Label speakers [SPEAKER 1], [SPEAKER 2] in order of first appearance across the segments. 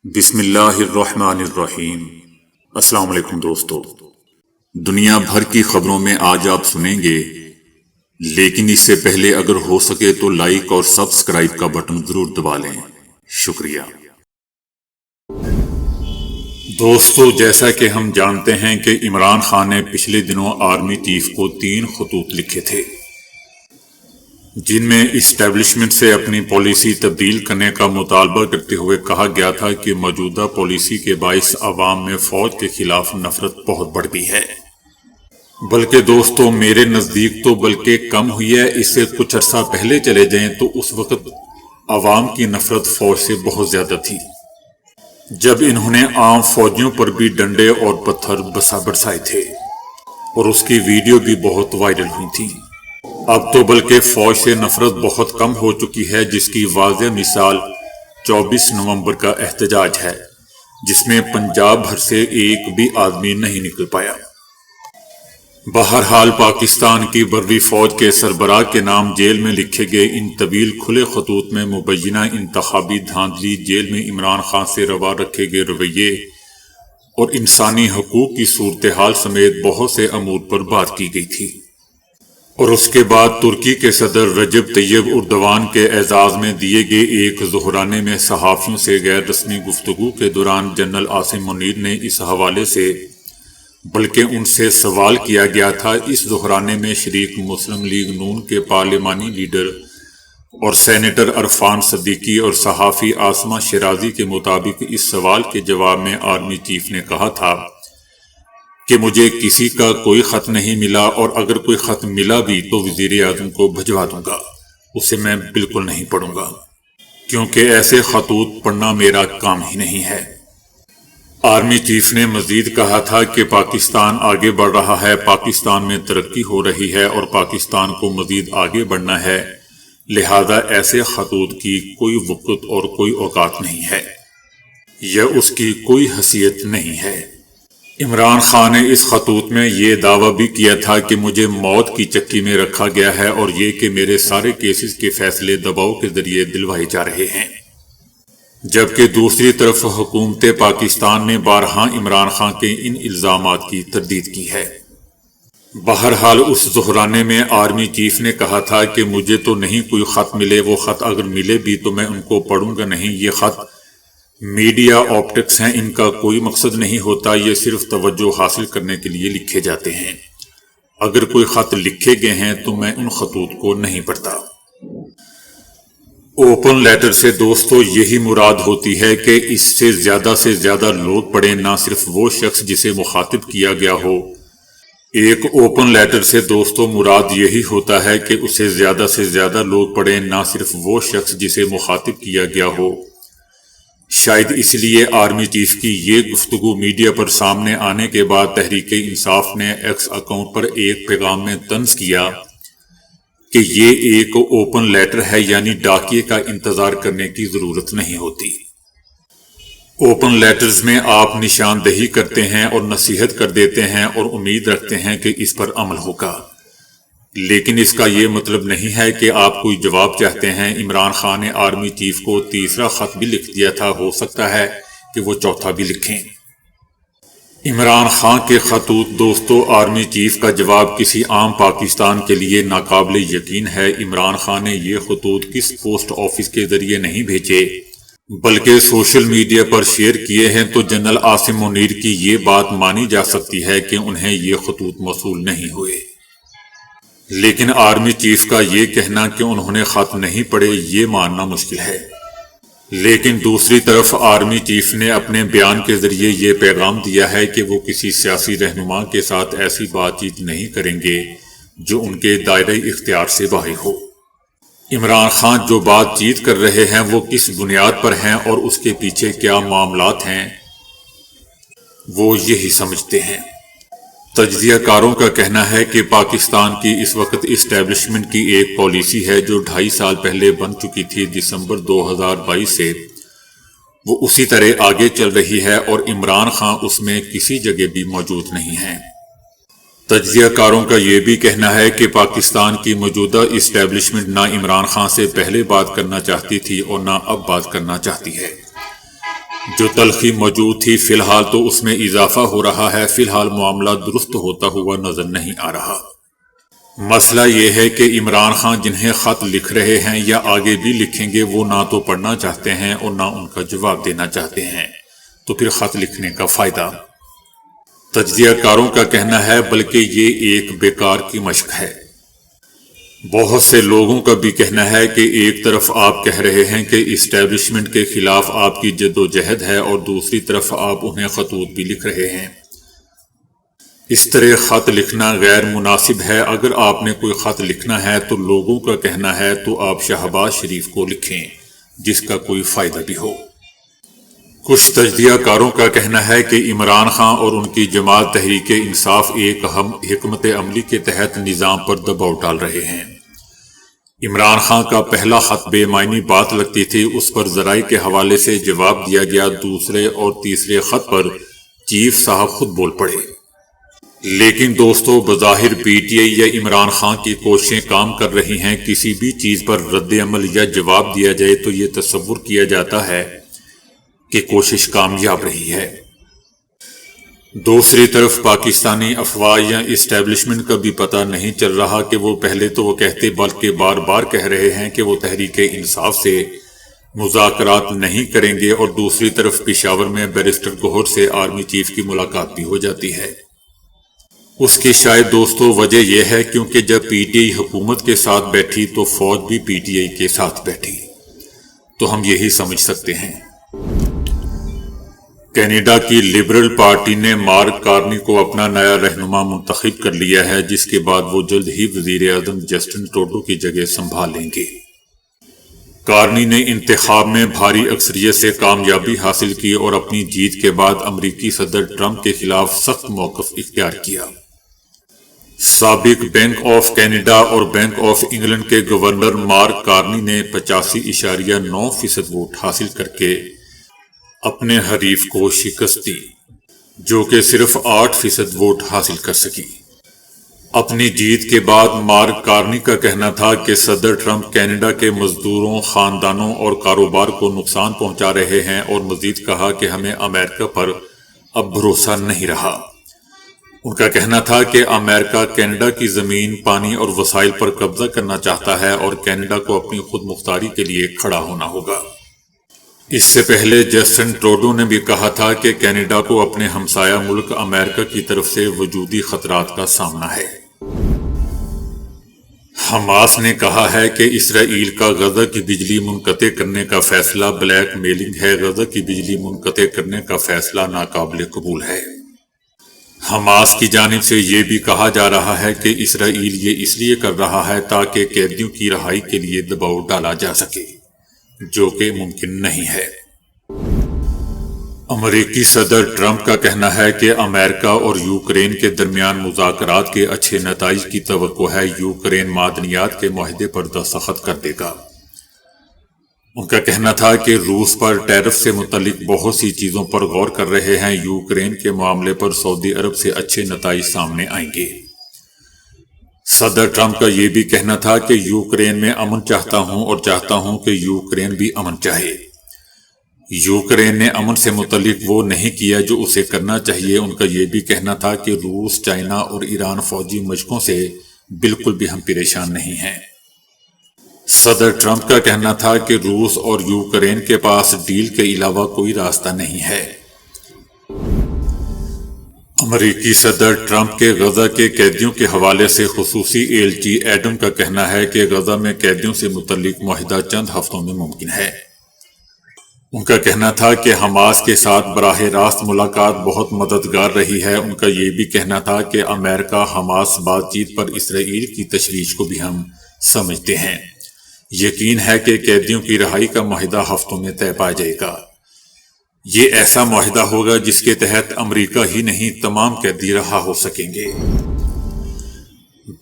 [SPEAKER 1] بسم اللہ الرحمن الرحیم۔ السلام علیکم دوستو، دنیا بھر کی خبروں میں آج آپ سنیں گے، لیکن اس سے پہلے اگر ہو سکے تو لائک اور سبسکرائب کا بٹن ضرور دبا لیں۔ شکریہ دوستو، جیسا کہ ہم جانتے ہیں کہ عمران خان نے پچھلے دنوں آرمی چیف کو 3 خطوط لکھے تھے، جن میں اسٹیبلشمنٹ سے اپنی پالیسی تبدیل کرنے کا مطالبہ کرتے ہوئے کہا گیا تھا کہ موجودہ پالیسی کے باعث عوام میں فوج کے خلاف نفرت بہت بڑھ گئی ہے۔ بلکہ دوستو، میرے نزدیک تو بلکہ کم ہوئی ہے۔ اس سے کچھ عرصہ پہلے چلے جائیں تو اس وقت عوام کی نفرت فوج سے بہت زیادہ تھی، جب انہوں نے عام فوجیوں پر بھی ڈنڈے اور پتھر برسائے تھے، اور اس کی ویڈیو بھی بہت وائرل ہوئی تھی۔ اب تو بلکہ فوج سے نفرت بہت کم ہو چکی ہے، جس کی واضح مثال 24 نومبر کا احتجاج ہے، جس میں پنجاب بھر سے ایک بھی آدمی نہیں نکل پایا۔ بہرحال پاکستان کی بروی فوج کے سربراہ کے نام جیل میں لکھے گئے ان طویل کھلے خطوط میں مبینہ انتخابی دھاندلی، جیل میں عمران خان سے روا رکھے گئے رویے اور انسانی حقوق کی صورتحال سمیت بہت سے امور پر بات کی گئی تھی۔ اور اس کے بعد ترکی کے صدر رجب طیب اردوان کے اعزاز میں دیے گئے ایک ظہرانے میں صحافیوں سے غیر رسمی گفتگو کے دوران جنرل عاصم منیر نے اس حوالے سے بلکہ ان سے سوال کیا گیا تھا۔ اس ظہرانے میں شریک مسلم لیگ نون کے پارلیمانی لیڈر اور سینیٹر عرفان صدیقی اور صحافی عاصمہ شیرازی کے مطابق اس سوال کے جواب میں آرمی چیف نے کہا تھا کہ مجھے کسی کا کوئی خط نہیں ملا، اور اگر کوئی خط ملا بھی تو وزیر اعظم کو بھجوا دوں گا، اسے میں بالکل نہیں پڑھوں گا، کیونکہ ایسے خطوط پڑھنا میرا کام ہی نہیں ہے۔ آرمی چیف نے مزید کہا تھا کہ پاکستان آگے بڑھ رہا ہے، پاکستان میں ترقی ہو رہی ہے اور پاکستان کو مزید آگے بڑھنا ہے، لہذا ایسے خطوط کی کوئی وقت اور کوئی اوقات نہیں ہے، یا اس کی کوئی حیثیت نہیں ہے۔ عمران خان نے اس خطوط میں یہ دعویٰ بھی کیا تھا کہ مجھے موت کی چکی میں رکھا گیا ہے، اور یہ کہ میرے سارے کیسز کے فیصلے دباؤ کے ذریعے دلوائے جا رہے ہیں، جبکہ دوسری طرف حکومت پاکستان نے بارہا عمران خان کے ان الزامات کی تردید کی ہے۔ بہرحال اس ظہرانے میں آرمی چیف نے کہا تھا کہ مجھے تو نہیں کوئی خط ملے، وہ خط اگر ملے بھی تو میں ان کو پڑھوں گا نہیں، یہ خط میڈیا آپٹکس ہیں، ان کا کوئی مقصد نہیں ہوتا، یہ صرف توجہ حاصل کرنے کے لیے لکھے جاتے ہیں۔ اگر کوئی خط لکھے گئے ہیں تو میں ان خطوط کو نہیں پڑھتا۔ اوپن لیٹر سے دوستو یہی مراد ہوتی ہے کہ اس سے زیادہ لوگ پڑھیں، نہ صرف وہ شخص جسے مخاطب کیا گیا ہو۔ ایک اوپن لیٹر سے دوستو مراد یہی ہوتا ہے کہ اسے زیادہ لوگ پڑھیں، نہ صرف وہ شخص جسے مخاطب کیا گیا ہو۔ شاید اس لیے آرمی چیف کی یہ گفتگو میڈیا پر سامنے آنے کے بعد تحریک انصاف نے ایکس اکاؤنٹ پر ایک پیغام میں طنز کیا کہ یہ ایک اوپن لیٹر ہے، یعنی ڈاکیے کا انتظار کرنے کی ضرورت نہیں ہوتی۔ اوپن لیٹرز میں آپ نشاندہی کرتے ہیں اور نصیحت کر دیتے ہیں اور امید رکھتے ہیں کہ اس پر عمل ہوگا، لیکن اس کا یہ مطلب نہیں ہے کہ آپ کوئی جواب چاہتے ہیں۔ عمران خان نے آرمی چیف کو تیسرا خط بھی لکھ دیا تھا، ہو سکتا ہے کہ وہ چوتھا بھی لکھیں۔ عمران خان کے خطوط دوستو، آرمی چیف کا جواب کسی عام پاکستان کے لیے ناقابل یقین ہے۔ عمران خان نے یہ خطوط کس پوسٹ آفس کے ذریعے نہیں بھیجے، بلکہ سوشل میڈیا پر شیئر کیے ہیں، تو جنرل عاصم منیر کی یہ بات مانی جا سکتی ہے کہ انہیں یہ خطوط موصول نہیں ہوئے۔ لیکن آرمی چیف کا یہ کہنا کہ انہوں نے خط نہیں پڑھے، یہ ماننا مشکل ہے۔ لیکن دوسری طرف آرمی چیف نے اپنے بیان کے ذریعے یہ پیغام دیا ہے کہ وہ کسی سیاسی رہنما کے ساتھ ایسی بات چیت نہیں کریں گے جو ان کے دائرہ اختیار سے باہر ہو۔ عمران خان جو بات چیت کر رہے ہیں وہ کس بنیاد پر ہیں اور اس کے پیچھے کیا معاملات ہیں، وہ یہی سمجھتے ہیں۔ تجزیہ کاروں کا کہنا ہے کہ پاکستان کی اس وقت اسٹیبلشمنٹ کی ایک پالیسی ہے جو 2.5 سال پہلے بن چکی تھی، دسمبر 2022 سے وہ اسی طرح آگے چل رہی ہے، اور عمران خان اس میں کسی جگہ بھی موجود نہیں ہیں۔ تجزیہ کاروں کا یہ بھی کہنا ہے کہ پاکستان کی موجودہ اسٹیبلشمنٹ نہ عمران خان سے پہلے بات کرنا چاہتی تھی اور نہ اب بات کرنا چاہتی ہے۔ جو تلخی موجود تھی فی الحال تو اس میں اضافہ ہو رہا ہے، فی الحال معاملہ درست ہوتا ہوا نظر نہیں آ رہا۔ مسئلہ یہ ہے کہ عمران خان جنہیں خط لکھ رہے ہیں یا آگے بھی لکھیں گے، وہ نہ تو پڑھنا چاہتے ہیں اور نہ ان کا جواب دینا چاہتے ہیں، تو پھر خط لکھنے کا فائدہ؟ تجزیہ کاروں کا کہنا ہے بلکہ یہ ایک بیکار کی مشق ہے۔ بہت سے لوگوں کا بھی کہنا ہے کہ ایک طرف آپ کہہ رہے ہیں کہ اسٹیبلشمنٹ کے خلاف آپ کی جد و جہد ہے اور دوسری طرف آپ انہیں خطوط بھی لکھ رہے ہیں۔ اس طرح خط لکھنا غیر مناسب ہے۔ اگر آپ نے کوئی خط لکھنا ہے تو لوگوں کا کہنا ہے تو آپ شہباز شریف کو لکھیں جس کا کوئی فائدہ بھی ہو۔ کچھ تجزیہ کاروں کا کہنا ہے کہ عمران خان اور ان کی جماعت تحریک انصاف ایک اہم حکمت عملی کے تحت نظام پر دباؤ ڈال رہے ہیں۔ عمران خان کا پہلا خط بے معنی بات لگتی تھی، اس پر ذرائع کے حوالے سے جواب دیا گیا۔ دوسرے اور تیسرے خط پر چیف صاحب خود بول پڑے۔ لیکن دوستو، بظاہر پی ٹی آئی یا عمران خان کی کوششیں کام کر رہی ہیں۔ کسی بھی چیز پر رد عمل یا جواب دیا جائے تو یہ تصور کیا جاتا ہے کہ کوشش کامیاب رہی ہے۔ دوسری طرف پاکستانی افواہ یا اسٹیبلشمنٹ کا بھی پتہ نہیں چل رہا کہ وہ پہلے تو وہ کہتے بلکہ بار بار کہہ رہے ہیں کہ وہ تحریک انصاف سے مذاکرات نہیں کریں گے، اور دوسری طرف پشاور میں بیرسٹر گوہر سے آرمی چیف کی ملاقات بھی ہو جاتی ہے۔ اس کی شاید دوستو وجہ یہ ہے کیونکہ جب پی ٹی آئی حکومت کے ساتھ بیٹھی تو فوج بھی پی ٹی آئی کے ساتھ بیٹھی، تو ہم یہی سمجھ سکتے ہیں۔ کینیڈا کی لبرل پارٹی نے مارک کارنی کو اپنا نیا رہنما منتخب کر لیا ہے، جس کے بعد وہ جلد ہی وزیر اعظم جسٹن ٹروڈو کی جگہ سنبھال لیں گے۔ کارنی نے انتخاب میں بھاری اکثریت سے کامیابی حاصل کی اور اپنی جیت کے بعد امریکی صدر ٹرمپ کے خلاف سخت موقف اختیار کیا۔ سابق بینک آف کینیڈا اور بینک آف انگلینڈ کے گورنر مارک کارنی نے 85.9% ووٹ حاصل کر کے اپنے حریف کو شکست دی، جو کہ صرف 8% ووٹ حاصل کر سکی۔ اپنی جیت کے بعد مارک کارنی کا کہنا تھا کہ صدر ٹرمپ کینیڈا کے مزدوروں، خاندانوں اور کاروبار کو نقصان پہنچا رہے ہیں، اور مزید کہا کہ ہمیں امریکہ پر اب بھروسہ نہیں رہا۔ ان کا کہنا تھا کہ امریکہ کینیڈا کی زمین، پانی اور وسائل پر قبضہ کرنا چاہتا ہے اور کینیڈا کو اپنی خود مختاری کے لیے کھڑا ہونا ہوگا۔ اس سے پہلے جسٹن ٹروڈو نے بھی کہا تھا کہ کینیڈا کو اپنے ہمسایہ ملک امریکہ کی طرف سے وجودی خطرات کا سامنا ہے۔ حماس نے کہا ہے کہ اسرائیل کا غزہ کی بجلی منقطع کرنے کا فیصلہ بلیک میلنگ ہے۔ غزہ کی بجلی منقطع کرنے کا فیصلہ ناقابل قبول ہے۔ حماس کی جانب سے یہ بھی کہا جا رہا ہے کہ اسرائیل یہ اس لیے کر رہا ہے تاکہ قیدیوں کی رہائی کے لیے دباؤ ڈالا جا سکے، جو کہ ممکن نہیں ہے۔ امریکی صدر ٹرمپ کا کہنا ہے کہ امریکہ اور یوکرین کے درمیان مذاکرات کے اچھے نتائج کی توقع ہے۔ یوکرین معدنیات کے معاہدے پر دستخط کر دے گا۔ ان کا کہنا تھا کہ روس پر ٹیرف سے متعلق بہت سی چیزوں پر غور کر رہے ہیں۔ یوکرین کے معاملے پر سعودی عرب سے اچھے نتائج سامنے آئیں گے۔ صدر ٹرمپ کا یہ بھی کہنا تھا کہ یوکرین میں امن چاہتا ہوں اور چاہتا ہوں کہ یوکرین بھی امن چاہے۔ یوکرین نے امن سے متعلق وہ نہیں کیا جو اسے کرنا چاہیے۔ ان کا یہ بھی کہنا تھا کہ روس، چائنا اور ایران فوجی مشقوں سے بالکل بھی ہم پریشان نہیں ہیں۔ صدر ٹرمپ کا کہنا تھا کہ روس اور یوکرین کے پاس ڈیل کے علاوہ کوئی راستہ نہیں ہے۔ امریکی صدر ٹرمپ کے غزہ کے قیدیوں کے حوالے سے خصوصی ایلچی ایڈم کا کہنا ہے کہ غزہ میں قیدیوں سے متعلق معاہدہ چند ہفتوں میں ممکن ہے۔ ان کا کہنا تھا کہ حماس کے ساتھ براہ راست ملاقات بہت مددگار رہی ہے۔ ان کا یہ بھی کہنا تھا کہ امریکہ حماس بات چیت پر اسرائیل کی تشویش کو بھی ہم سمجھتے ہیں۔ یقین ہے کہ قیدیوں کی رہائی کا معاہدہ ہفتوں میں طے پا جائے گا۔ یہ ایسا معاہدہ ہوگا جس کے تحت امریکہ ہی نہیں تمام قیدی رہا ہو سکیں گے۔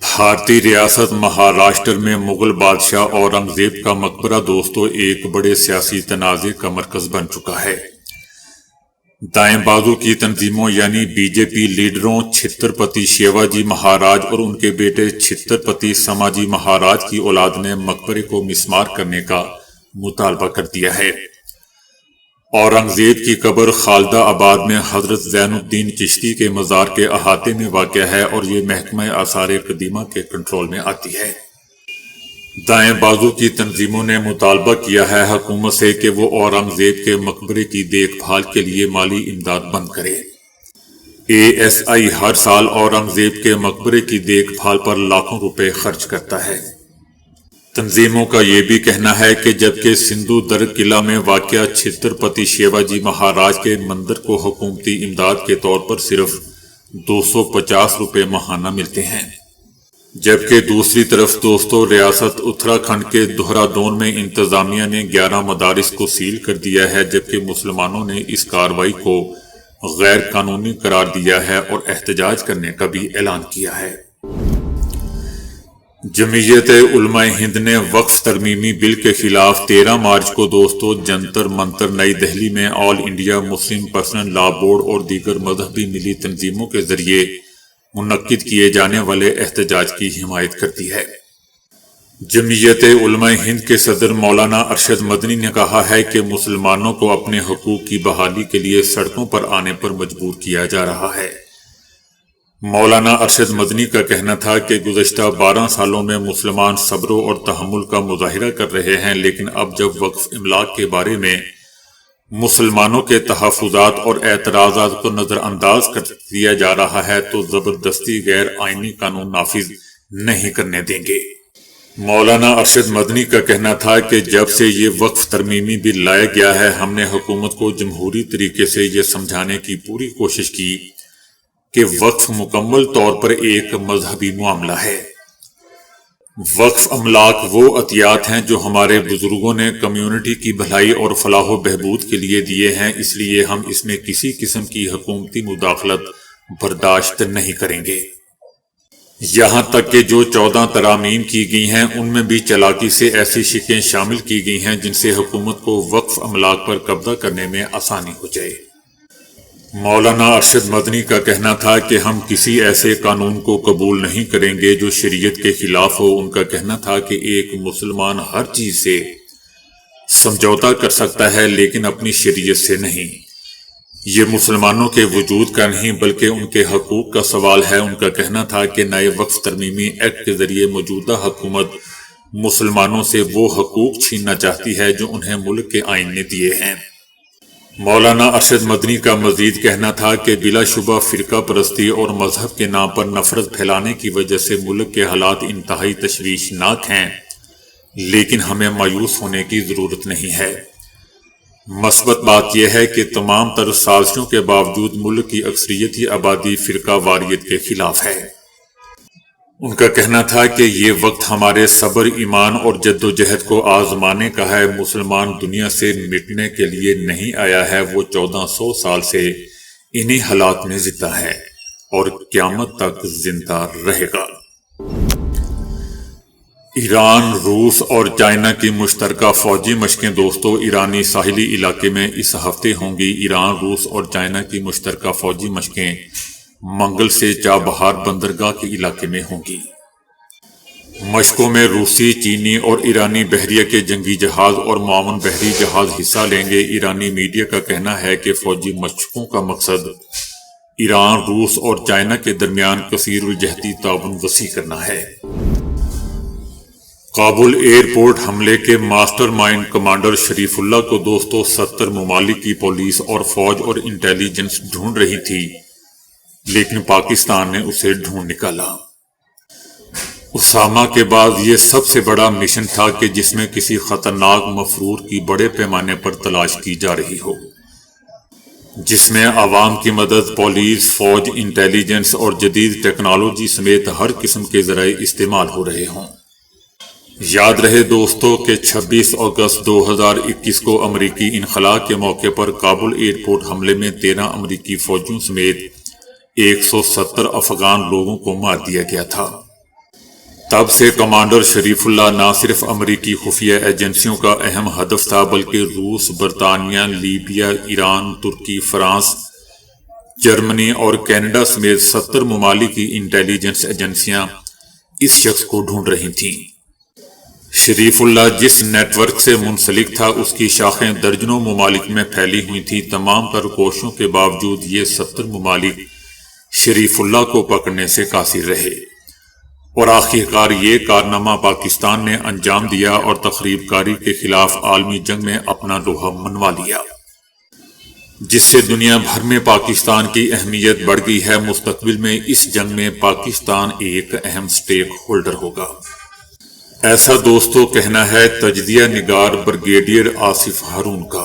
[SPEAKER 1] بھارتی ریاست مہاراشٹر میں مغل بادشاہ اورنگزیب کا مقبرہ دوستو ایک بڑے سیاسی تنازع کا مرکز بن چکا ہے۔ دائیں بازو کی تنظیموں یعنی بی جے پی لیڈروں چھترپتی شیوا جی مہاراج اور ان کے بیٹے چھترپتی سماجی مہاراج کی اولاد نے مقبرے کو مسمار کرنے کا مطالبہ کر دیا ہے، اورنگزیب کی قبر خالدہ آباد میں حضرت زین الدین چشتی کے مزار کے احاطے میں واقع ہے اور یہ محکمہ آثار قدیمہ کے کنٹرول میں آتی ہے۔ دائیں بازو کی تنظیموں نے مطالبہ کیا ہے حکومت سے کہ وہ اورنگزیب کے مقبرے کی دیکھ بھال کے لیے مالی امداد بند کرے۔ ASI ہر سال اورنگزیب کے مقبرے کی دیکھ بھال پر لاکھوں روپے خرچ کرتا ہے۔ تنظیموں کا یہ بھی کہنا ہے کہ جبکہ سندھو درگ قلعہ میں واقع چھترپتی شیواجی مہاراج کے مندر کو حکومتی امداد کے طور پر صرف 250 روپے ماہانہ ملتے ہیں، جبکہ دوسری طرف دوستو ریاست اتراکھنڈ کے دہرادون میں انتظامیہ نے 11 مدارس کو سیل کر دیا ہے، جبکہ مسلمانوں نے اس کارروائی کو غیر قانونی قرار دیا ہے اور احتجاج کرنے کا بھی اعلان کیا ہے۔ جمعیت علماء ہند نے وقف ترمیمی بل کے خلاف 13 مارچ کو دوستو جنتر منتر نئی دہلی میں آل انڈیا مسلم پرسنل لا بورڈ اور دیگر مذہبی ملی تنظیموں کے ذریعے منعقد کیے جانے والے احتجاج کی حمایت کرتی ہے۔ جمعیت علماء ہند کے صدر مولانا ارشد مدنی نے کہا ہے کہ مسلمانوں کو اپنے حقوق کی بحالی کے لیے سڑکوں پر آنے پر مجبور کیا جا رہا ہے۔ مولانا ارشد مدنی کا کہنا تھا کہ گزشتہ 12 سالوں میں مسلمان صبر اور تحمل کا مظاہرہ کر رہے ہیں، لیکن اب جب وقف املاک کے بارے میں مسلمانوں کے تحفظات اور اعتراضات کو نظر انداز کر دیا جا رہا ہے تو زبردستی غیر آئینی قانون نافذ نہیں کرنے دیں گے۔ مولانا ارشد مدنی کا کہنا تھا کہ جب سے یہ وقف ترمیمی بل لایا گیا ہے، ہم نے حکومت کو جمہوری طریقے سے یہ سمجھانے کی پوری کوشش کی کہ وقف مکمل طور پر ایک مذہبی معاملہ ہے۔ وقف املاک وہ عطیات ہیں جو ہمارے بزرگوں نے کمیونٹی کی بھلائی اور فلاح و بہبود کے لیے دیے ہیں، اس لیے ہم اس میں کسی قسم کی حکومتی مداخلت برداشت نہیں کریں گے۔ یہاں تک کہ جو 14 ترامیم کی گئی ہیں ان میں بھی چالاکی سے ایسی شقیں شامل کی گئی ہیں جن سے حکومت کو وقف املاک پر قبضہ کرنے میں آسانی ہو جائے۔ مولانا ارشد مدنی کا کہنا تھا کہ ہم کسی ایسے قانون کو قبول نہیں کریں گے جو شریعت کے خلاف ہو۔ ان کا کہنا تھا کہ ایک مسلمان ہر چیز سے سمجھوتا کر سکتا ہے لیکن اپنی شریعت سے نہیں۔ یہ مسلمانوں کے وجود کا نہیں بلکہ ان کے حقوق کا سوال ہے۔ ان کا کہنا تھا کہ نئے وقف ترمیمی ایکٹ کے ذریعے موجودہ حکومت مسلمانوں سے وہ حقوق چھیننا چاہتی ہے جو انہیں ملک کے آئین نے دیے ہیں۔ مولانا ارشد مدنی کا مزید کہنا تھا کہ بلا شبہ فرقہ پرستی اور مذہب کے نام پر نفرت پھیلانے کی وجہ سے ملک کے حالات انتہائی تشویشناک ہیں، لیکن ہمیں مایوس ہونے کی ضرورت نہیں ہے۔ مثبت بات یہ ہے کہ تمام تر سازشوں کے باوجود ملک کی اکثریتی آبادی فرقہ واریت کے خلاف ہے۔ ان کا کہنا تھا کہ یہ وقت ہمارے صبر، ایمان اور جد و جہد کو آزمانے کا ہے۔ مسلمان دنیا سے مٹنے کے لیے نہیں آیا ہے، وہ 1400 سال سے انہی حالات میں زندہ ہے اور قیامت تک زندہ رہے گا۔ ایران، روس اور چائنا کی مشترکہ فوجی مشقیں دوستو ایرانی ساحلی علاقے میں اس ہفتے ہوں گی۔ ایران، روس اور چائنا کی مشترکہ فوجی مشقیں منگل سے چابہار بندرگاہ کے علاقے میں ہوں گی۔ مشقوں میں روسی، چینی اور ایرانی بحریہ کے جنگی جہاز اور معاون بحری جہاز حصہ لیں گے۔ ایرانی میڈیا کا کہنا ہے کہ فوجی مشقوں کا مقصد ایران، روس اور چائنا کے درمیان کثیر الجہتی تعاون وسیع کرنا ہے۔ کابل ایئرپورٹ حملے کے ماسٹر مائنڈ کمانڈر شریف اللہ کو دوستو 70 ممالک کی پولیس اور فوج اور انٹیلیجنس ڈھونڈ رہی تھی، لیکن پاکستان نے اسے ڈھونڈ نکالا۔ اسامہ کے بعد یہ سب سے بڑا مشن تھا کہ جس میں کسی خطرناک مفرور کی بڑے پیمانے پر تلاش کی جا رہی ہو، جس میں عوام کی مدد، پولیس، فوج، انٹیلیجنس اور جدید ٹیکنالوجی سمیت ہر قسم کے ذرائع استعمال ہو رہے ہوں۔ یاد رہے دوستو کہ 26 اگست 2021 کو امریکی انخلاء کے موقع پر کابل ایئرپورٹ حملے میں 13 امریکی فوجیوں سمیت 170 افغان لوگوں کو مار دیا گیا تھا۔ تب سے کمانڈر شریف اللہ نہ صرف امریکی خفیہ ایجنسیوں کا اہم ہدف تھا بلکہ روس، برطانیہ، لیبیا، ایران، ترکی، فرانس، جرمنی اور کینیڈا سمیت 70 ممالک کی انٹیلیجنس ایجنسیاں اس شخص کو ڈھونڈ رہی تھیں۔ شریف اللہ جس نیٹ ورک سے منسلک تھا اس کی شاخیں درجنوں ممالک میں پھیلی ہوئی تھی۔ تمام تر کوششوں کے باوجود یہ 70 ممالک شریف اللہ کو پکڑنے سے قاصر رہے اور آخرکار یہ کارنامہ پاکستان نے انجام دیا اور تخریب کاری کے خلاف عالمی جنگ میں اپنا لوہا منوا لیا، جس سے دنیا بھر میں پاکستان کی اہمیت بڑھ گئی ہے۔ مستقبل میں اس جنگ میں پاکستان ایک اہم سٹیک ہولڈر ہوگا، ایسا دوستو کہنا ہے تجزیہ نگار بریگیڈیئر آصف ہارون کا۔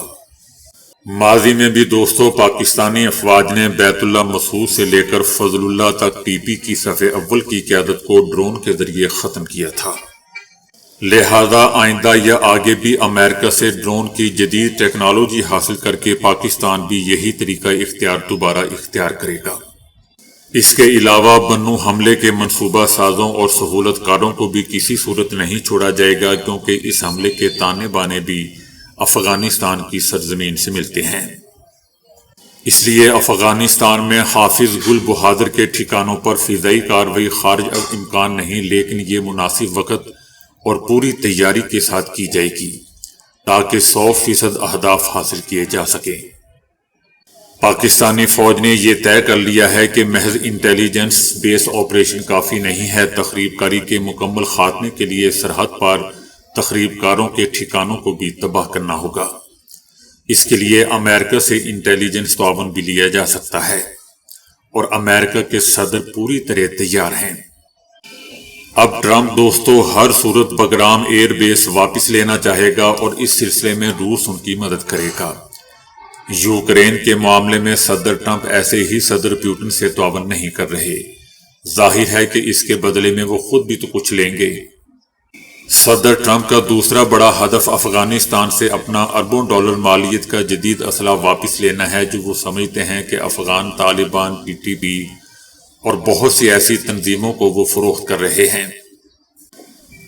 [SPEAKER 1] ماضی میں بھی دوستو پاکستانی افواج نے بیت اللہ مسعود سے لے کر فضل اللہ تک ٹی پی کی صف اول کی قیادت کو ڈرون کے ذریعے ختم کیا تھا، لہذا آئندہ یا آگے بھی امریکہ سے ڈرون کی جدید ٹیکنالوجی حاصل کر کے پاکستان بھی یہی طریقہ دوبارہ اختیار کرے گا۔ اس کے علاوہ بنو حملے کے منصوبہ سازوں اور سہولت کاروں کو بھی کسی صورت نہیں چھوڑا جائے گا، کیونکہ اس حملے کے تانے بانے بھی افغانستان کی سرزمین سے ملتے ہیں۔ اس لیے افغانستان میں حافظ گل بہادر کے ٹھکانوں پر فضائی کارروائی خارج از امکان نہیں، لیکن یہ مناسب وقت اور پوری تیاری کے ساتھ کی جائے گی تاکہ 100% اہداف حاصل کیے جا سکیں۔ پاکستانی فوج نے یہ طے کر لیا ہے کہ محض انٹیلیجنس بیس آپریشن کافی نہیں ہے، تخریب کاری کے مکمل خاتمے کے لیے سرحد پار تخریب کاروں کے ٹھکانوں کو بھی تباہ کرنا ہوگا۔ اس کے لیے امریکہ سے انٹیلیجنس تعاون بھی لیا جا سکتا ہے اور امریکہ کے صدر پوری طرح تیار ہیں۔ اب ٹرمپ دوستو ہر صورت بگرام ایئر بیس واپس لینا چاہے گا اور اس سلسلے میں روس ان کی مدد کرے گا۔ یوکرین کے معاملے میں صدر ٹرمپ ایسے ہی صدر پیوٹن سے تعاون نہیں کر رہے، ظاہر ہے کہ اس کے بدلے میں وہ خود بھی تو کچھ لیں گے۔ صدر ٹرمپ کا دوسرا بڑا ہدف افغانستان سے اپنا اربوں ڈالر مالیت کا جدید اسلحہ واپس لینا ہے، جو وہ سمجھتے ہیں کہ Afghan Taliban, P T P اور بہت سی ایسی تنظیموں کو وہ فروخت کر رہے ہیں۔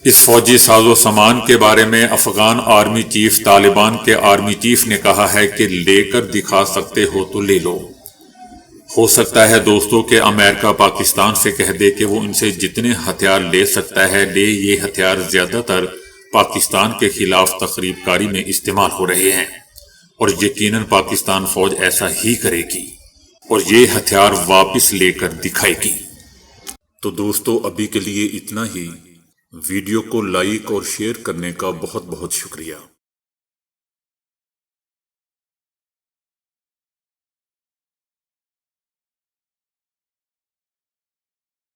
[SPEAKER 1] اس فوجی ساز و سامان کے بارے میں افغان آرمی چیف طالبان کے آرمی چیف نے کہا ہے کہ لے کر دکھا سکتے ہو تو لے لو۔ ہو سکتا ہے دوستو کہ امریکہ پاکستان سے کہہ دے کہ وہ ان سے جتنے ہتھیار لے سکتا ہے لے، یہ ہتھیار زیادہ تر پاکستان کے خلاف تخریب کاری میں استعمال ہو رہے ہیں اور یقیناً پاکستان فوج ایسا ہی کرے گی اور یہ ہتھیار واپس لے کر دکھائے گی۔ تو دوستو ابھی کے لیے اتنا ہی۔ ویڈیو کو لائک اور شیئر کرنے کا بہت بہت شکریہ۔